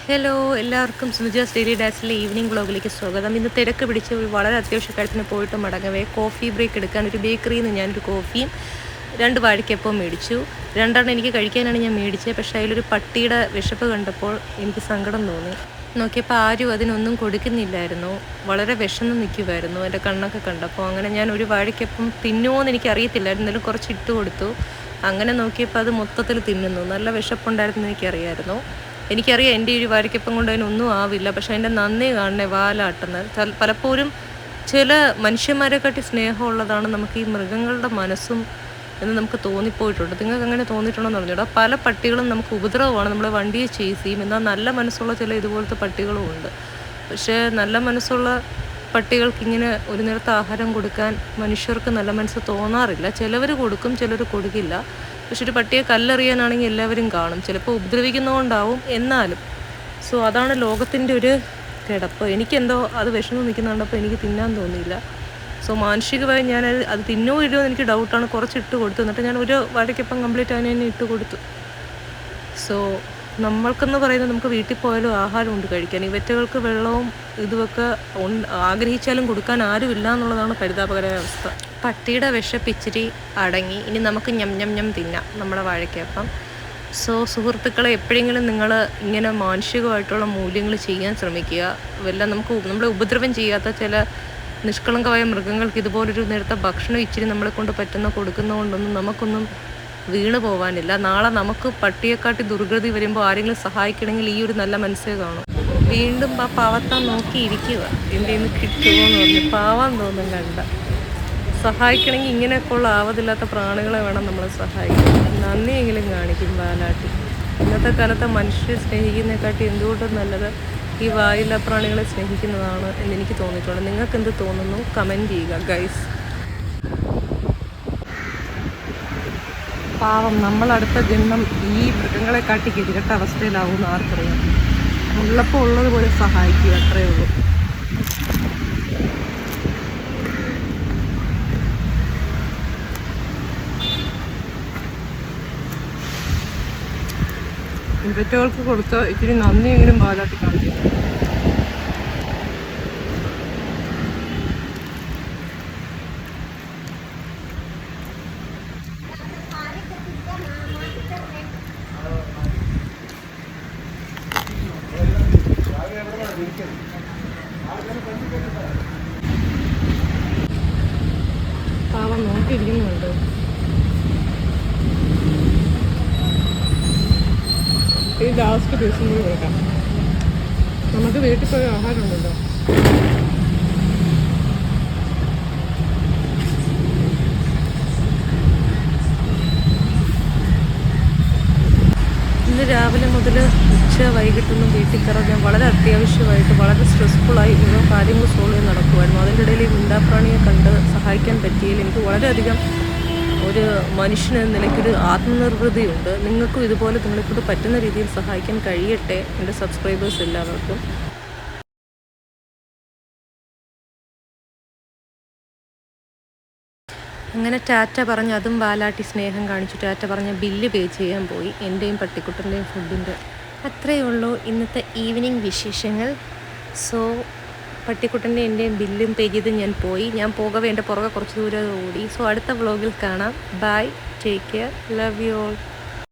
Hello, എല്ലാവർക്കും സുനിജാസ് daily ഡാൻസിലെ evening വ്ളോഗിലേക്ക് സ്വാഗതം. ഇന്ന് തിരക്ക് പിടിച്ച് ഒരു വളരെ അത്യാവശ്യ കാര്യത്തിന് പോയിട്ട് മടങ്ങവേ കോഫി ബ്രേക്ക് എടുക്കാൻ ഒരു ബേക്കറിയിൽ നിന്ന് ഞാനൊരു കോഫിയും 2 വാഴയ്ക്കപ്പവും മേടിച്ചു. 2 എനിക്ക് കഴിക്കാനാണ് ഞാൻ മേടിച്ചത്. പക്ഷേ അതിലൊരു പട്ടിയുടെ വിശപ്പ് കണ്ടപ്പോൾ എനിക്ക് സങ്കടം തോന്നി. നോക്കിയപ്പോൾ ആരും അതിനൊന്നും കൊടുക്കുന്നില്ലായിരുന്നു. വളരെ വിശന്ന് നിൽക്കുമായിരുന്നു എൻ്റെ കണ്ണൊക്കെ കണ്ടപ്പോൾ. അങ്ങനെ ഞാൻ ഒരു വാഴയ്ക്കപ്പം തിന്നുമോ എന്ന് എനിക്കറിയത്തില്ലായിരുന്നു, എന്നാലും കുറച്ച് ഇട്ട് കൊടുത്തു. അങ്ങനെ നോക്കിയപ്പോൾ അത് മൊത്തത്തിൽ തിന്നുന്നു. നല്ല വിശപ്പുണ്ടായിരുന്നു എനിക്കറിയായിരുന്നു. എനിക്കറിയാം എൻ്റെ ഈ വാഴയ്ക്കപ്പം കൊണ്ട് അതിനൊന്നും ആവില്ല. പക്ഷേ അതിൻ്റെ നന്ദി കാണണേ വാലാട്ടുന്നത്. പലപ്പോഴും ചില മനുഷ്യന്മാരെക്കാട്ടി സ്നേഹമുള്ളതാണ് നമുക്ക് ഈ മൃഗങ്ങളുടെ മനസ്സും എന്ന് നമുക്ക് തോന്നിപ്പോയിട്ടുണ്ട്. നിങ്ങൾക്ക് അങ്ങനെ തോന്നിയിട്ടുണ്ടോ എന്ന് പറഞ്ഞൂടാ. പല പട്ടികളും നമുക്ക് ഉപദ്രവമാണ്, നമ്മളെ വണ്ടിയെ ചേസ് ചെയ്യും. എന്നാൽ നല്ല മനസ്സുള്ള ചില ഇതുപോലത്തെ പട്ടികളും ഉണ്ട്. പക്ഷേ നല്ല മനസ്സുള്ള പട്ടികൾക്ക് ഇങ്ങനെ ഒരു നേരത്തെ ആഹാരം കൊടുക്കാൻ മനുഷ്യർക്ക് നല്ല മനസ്സ് തോന്നാറില്ല. ചിലവർ കൊടുക്കും, ചിലർ കൊടുക്കില്ല. പക്ഷെ ഒരു പട്ടിയെ കല്ലെറിയാനാണെങ്കിൽ എല്ലാവരും കാണും. ചിലപ്പോൾ ഉപദ്രവിക്കുന്നതുകൊണ്ടാവും, എന്നാലും. സോ അതാണ് ലോകത്തിൻ്റെ ഒരു കിടപ്പ്. എനിക്കെന്തോ അത് വിഷമം നിൽക്കുന്നുണ്ടപ്പോൾ എനിക്ക് തിന്നാൻ തോന്നിയില്ല. സോ മാനസികമായി ഞാൻ അത് തിന്നോ ഇടുമോ എന്ന് എനിക്ക് ഡൗട്ടാണ്. കുറച്ച് ഇട്ട് കൊടുത്തു. എന്നിട്ട് ഞാൻ ഒരു വാഴയ്ക്കപ്പം കംപ്ലീറ്റ് അതിന് തന്നെ ഇട്ട് കൊടുത്തു. സോ നമ്മൾക്കെന്ന് പറയുന്നത് നമുക്ക് വീട്ടിൽ പോയാലും ആഹാരമുണ്ട് കഴിക്കാൻ. ഇവറ്റകൾക്ക് വെള്ളവും ഇതുമൊക്കെ ആഗ്രഹിച്ചാലും കൊടുക്കാൻ ആരുമില്ല എന്നുള്ളതാണ് പരിതാപകരമായ അവസ്ഥ. പട്ടിയുടെ വിശപ്പ് ഇച്ചിരി അടങ്ങി. ഇനി നമുക്ക് ഞം തിന്നാം നമ്മുടെ വാഴയ്ക്കപ്പം. സോ സുഹൃത്തുക്കളെ, എപ്പോഴെങ്കിലും നിങ്ങൾ ഇങ്ങനെ മാനുഷികമായിട്ടുള്ള മൂല്യങ്ങൾ ചെയ്യാൻ ശ്രമിക്കുക. നമ്മളെ ഉപദ്രവം ചെയ്യാത്ത ചില നിഷ്കളങ്കമായ മൃഗങ്ങൾക്ക് ഇതുപോലൊരു നേരത്തെ ഭക്ഷണം ഇച്ചിരി നമ്മളെ കൊണ്ട് പറ്റുന്ന കൊടുക്കുന്നതുകൊണ്ടൊന്നും നമുക്കൊന്നും വീണ് പോകാനില്ല. നാളെ നമുക്ക് പട്ടിയെക്കാട്ടി ദുർഗതി വരുമ്പോൾ ആരെങ്കിലും സഹായിക്കണമെങ്കിൽ ഈ ഒരു നല്ല മനസ്സേ കാണും. വീണ്ടും ആ പാവത്താൻ നോക്കിയിരിക്കുക, എൻ്റെ ഇന്ന് കിട്ടുമോ എന്ന് പറഞ്ഞ്. പാവാൻ തോന്നും കണ്ട. സഹായിക്കണമെങ്കിൽ ഇങ്ങനെയൊക്കെയുള്ള ആവതില്ലാത്ത പ്രാണികളെ വേണം നമ്മളെ സഹായിക്കാൻ. നന്ദിയെങ്കിലും കാണിക്കും വാലാട്ടി. ഇന്നത്തെ കാലത്തെ മനുഷ്യരെ സ്നേഹിക്കുന്നതിനെക്കാട്ടി എന്തുകൊണ്ടും നല്ലത് ഈ വായില്ലാ പ്രാണികളെ സ്നേഹിക്കുന്നതാണ് എന്നെനിക്ക് തോന്നിയിട്ടുണ്ട്. നിങ്ങൾക്ക് എന്ത് തോന്നുന്നു? കമൻറ്റ് ചെയ്യുക ഗൈസ്. പാവം, നമ്മളടുത്ത ജന്മം ഈ മൃഗങ്ങളെ കാട്ടി ഗതികെട്ട അവസ്ഥയിലാവുമെന്ന് ആർക്കറിയാം. ഉള്ളപ്പോൾ ഉള്ളതുപോലെ സഹായിക്കുക, അത്രയേ ഉള്ളൂ. ഇവറ്റകൾക്ക് കൊടുത്ത ഇത്തിരി നന്ദിയെങ്കിലും പാലാട്ടി കാണിക്കും. പാവം നോക്കിയിരിക്കുന്നുണ്ട്. ഈ ലാസ്റ്റ് ദിവസം കൂടി കൊടുക്കാം. നമുക്ക് വീട്ടിൽ പോയി ആഹാരം ഉണ്ടല്ലോ. ഇന്ന് രാവിലെ മുതൽ വൈകിട്ടൊന്നും വീട്ടിൽ കയറാൻ വളരെ അത്യാവശ്യമായിട്ട് വളരെ സ്ട്രെസ്ഫുള്ളായി ഓരോ കാര്യങ്ങൾ സോൾവ് ചെയ്ത് നടക്കുമായിരുന്നു. അതിൻ്റെ ഇടയിൽ ഈ മിണ്ടാപ്രാണിയെ കണ്ട് സഹായിക്കാൻ പറ്റിയതിൽ എനിക്ക് വളരെയധികം ഒരു മനുഷ്യനെന്ന നിലയ്ക്കൊരു ആത്മനിർവൃതിയുണ്ട്. നിങ്ങൾക്കും ഇതുപോലെ നിങ്ങളെക്കൊണ്ട് പറ്റുന്ന രീതിയിൽ സഹായിക്കാൻ കഴിയട്ടെ എൻ്റെ സബ്സ്ക്രൈബേഴ്സ് എല്ലാവർക്കും. അങ്ങനെ ടാറ്റ പറഞ്ഞ് അതും വാലാട്ടി സ്നേഹം കാണിച്ചു ടാറ്റ പറഞ്ഞ് ബില്ല് പേ ചെയ്യാൻ പോയി. എൻ്റെയും പട്ടിക്കുട്ടൻ്റെയും ഫുഡിൻ്റെ. അത്രയേ ഉള്ളൂ ഇന്നത്തെ ഈവനിങ് വിശേഷങ്ങൾ. സോ പട്ടിക്കുട്ടൻ്റെ എൻ്റെയും ബില്ലും പേ ചെയ്ത് ഞാൻ പോയി. ഞാൻ പോകവേ എൻ്റെ പുറകെ കുറച്ച് ദൂരം ഓടി. സോ അടുത്ത വ്ളോഗിൽ കാണാം. Bye, take care, love you all.